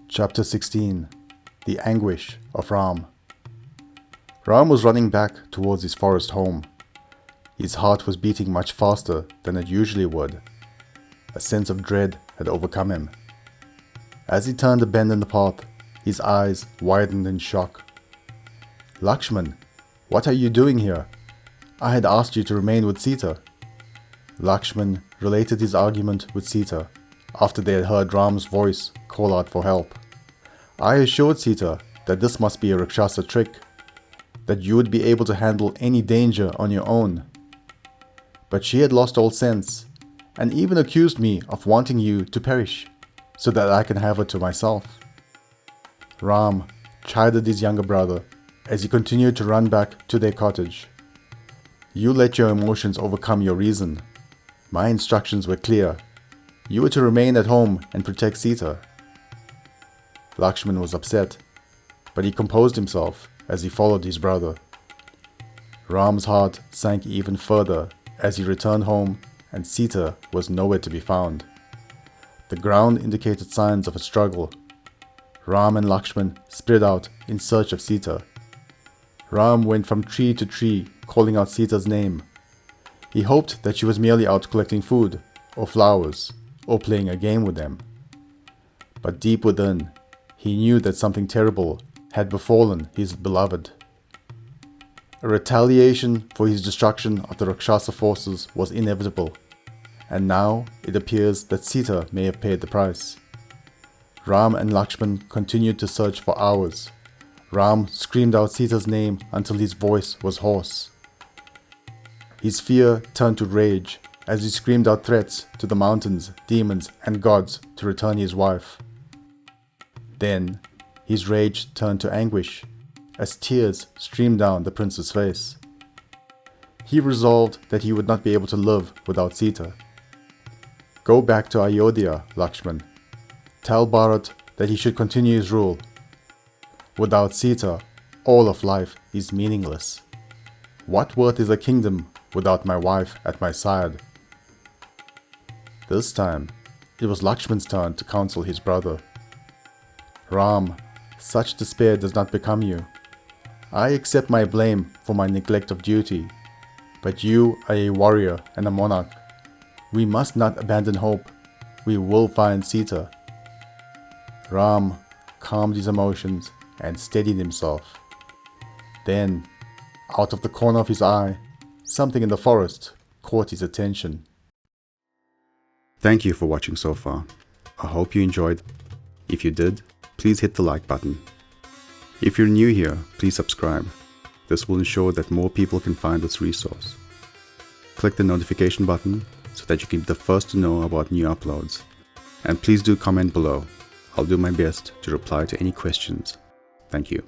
Chapter 16. The Anguish of Ram. Ram was running back towards his forest home. His heart was beating much faster than it usually would. A sense of dread had overcome him. As he turned a bend in the path, his eyes widened in shock. "Lakshman, what are you doing here? I had asked you to remain with Sita." Lakshman related his argument with Sita after they had heard Ram's voice call out for help. "I assured Sita that this must be a Rakshasa trick, that you would be able to handle any danger on your own. But she had lost all sense, and even accused me of wanting you to perish, so that I can have her to myself." Ram chided his younger brother as he continued to run back to their cottage. "You let your emotions overcome your reason. My instructions were clear. You were to remain at home and protect Sita." Lakshman was upset, but he composed himself as he followed his brother. Ram's heart sank even further as he returned home and Sita was nowhere to be found. The ground indicated signs of a struggle. Ram and Lakshman spread out in search of Sita. Ram went from tree to tree calling out Sita's name. He hoped that she was merely out collecting food or flowers or playing a game with them. But deep within, he knew that something terrible had befallen his beloved. A retaliation for his destruction of the Rakshasa forces was inevitable, and now it appears that Sita may have paid the price. Ram and Lakshman continued to search for hours. Ram screamed out Sita's name until his voice was hoarse. His fear turned to rage as he screamed out threats to the mountains, demons, and gods to return his wife. Then, his rage turned to anguish as tears streamed down the prince's face. He resolved that he would not be able to live without Sita. "Go back to Ayodhya, Lakshman. Tell Bharat that he should continue his rule. Without Sita, all of life is meaningless. What worth is a kingdom without my wife at my side?" This time, it was Lakshman's turn to counsel his brother. "Ram, such despair does not become you. I accept my blame for my neglect of duty, but you are a warrior and a monarch. We must not abandon hope. We will find Sita." Ram calmed his emotions and steadied himself. Then, out of the corner of his eye, something in the forest caught his attention. Thank you for watching so far. I hope you enjoyed. If you did, please hit the like button. If you're new here, please subscribe. This will ensure that more people can find this resource. Click the notification button so that you can be the first to know about new uploads. And please do comment below. I'll do my best to reply to any questions. Thank you.